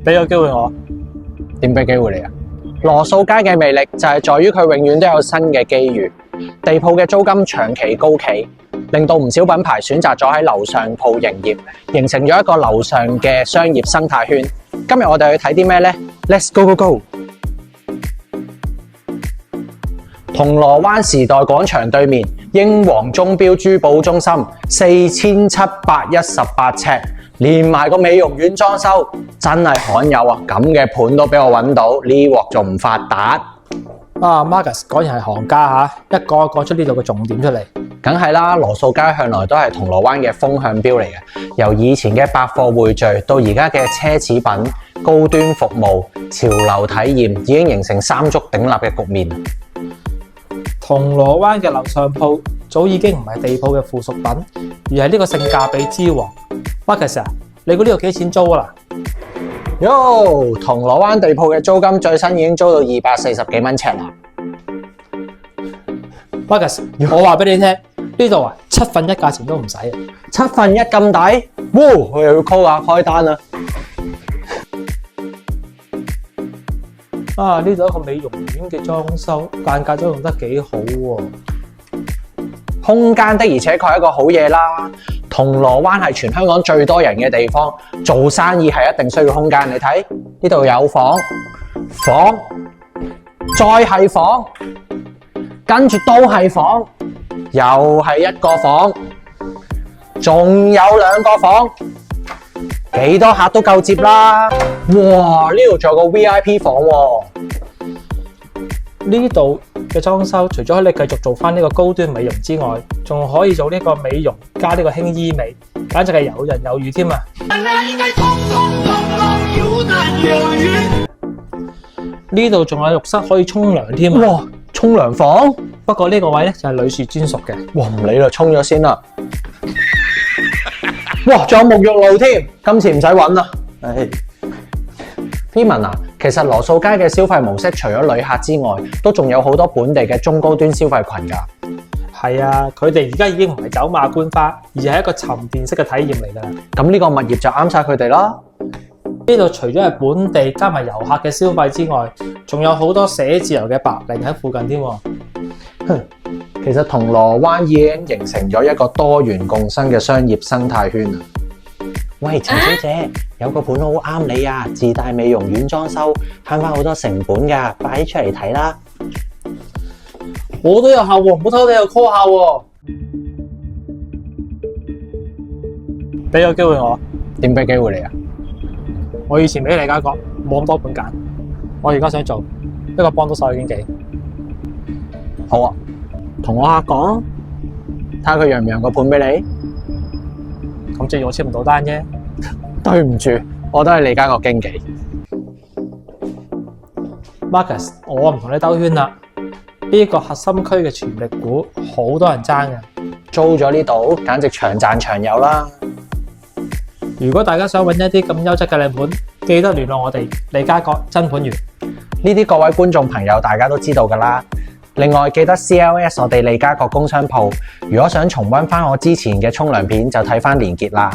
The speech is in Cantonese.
俾個機會我。點俾機會你啊？羅素街嘅魅力就係在於佢永遠都有新嘅機遇，地鋪嘅租金長期高企，令到唔少品牌選擇咗喺樓上鋪營業，形成咗一個樓上嘅商業生態圈。今日我哋去睇啲咩呢？ Let's go go go！ 銅鑼灣時代廣場對面英皇鐘錶珠寶中心，4718尺，連埋個美容院裝修，真係罕有啊！咁嘅盤都俾我揾到，呢鑊仲唔發達？啊 ，Marcus 果然係行家嚇，一講出呢度嘅重點出嚟。梗係啦，羅素街向來都係銅鑼灣嘅風向標嚟嘅，由以前嘅百貨匯聚到而家嘅奢侈品、高端服務、潮流體驗，已經形成三足鼎立嘅局面。銅鑼灣嘅樓上鋪早已經唔係地鋪嘅附屬品，而係呢個性價比之王。Marcus 啊，你估呢度幾錢租啊？喲，銅鑼灣地鋪嘅租金最新已經租到240幾蚊尺啦。Marcus，我話俾你聽，呢度啊1/7價錢都唔使1/7咁抵？哇！我又要 call 下開單啦。啊！呢度一個美容院嘅裝修，間隔都用得幾好喎。空間的而且確係一個好嘢啦。銅鑼灣係全香港最多人嘅地方，做生意係一定需要空間。你睇呢度有房，再係房，跟住都係房，又係一個房，仲有2個房。幾多客都夠接啦！哇，呢度仲有個 VIP 房喎。呢度嘅裝修除咗可以繼續做翻呢個高端美容之外，仲可以做呢個美容加呢個輕醫美，簡直係游刃有餘添啊！呢度仲有浴室可以沖涼添啊！哇，沖涼房？不過呢個位咧就係女士專屬嘅。哇，唔理啦，沖咗先啦。哇，仲有沐浴露添，今次唔使揾啦。Freeman 啊，其實羅素街嘅消費模式除咗旅客之外，都仲有好多本地嘅中高端消費群㗎。係啊，佢哋而家已經唔係走馬觀花，而係一個沉澱式嘅體驗嚟㗎啦。咁呢個物業就啱晒佢哋啦。呢度除咗係本地加埋遊客嘅消費之外，仲有好多寫字樓嘅白領喺附近添。其實銅鑼灣已經形成咗一個多元共生嘅商業生態圈啊！喂，陳小姐，有個盤好啱你啊，自帶美容院裝修，慳翻好多成本㗎，快啲出嚟睇啦！我都有客喎，唔好偷你又 call 下喎。俾個機會我。點俾機會你啊？我以前俾李家國冇咁多盤揀，我而家想做一個幫到手嘅經紀。好啊，同我客講，睇下佢讓唔讓個盤俾你。咁即係我簽唔到單啫。對唔住，我都係李家國經紀。Marcus，我唔同你兜圈啦。呢個核心區嘅潛力股好多人爭嘅，租咗呢度，簡直長賺長有啦。如果大家想揾一啲咁優質嘅靚盤，記得聯絡我哋李家國真盤員。呢啲各位觀眾朋友大家都知道㗎啦。另外記得 CLS 我哋李家國工商鋪，如果想重溫翻我之前嘅沖涼片，就睇翻連結啦。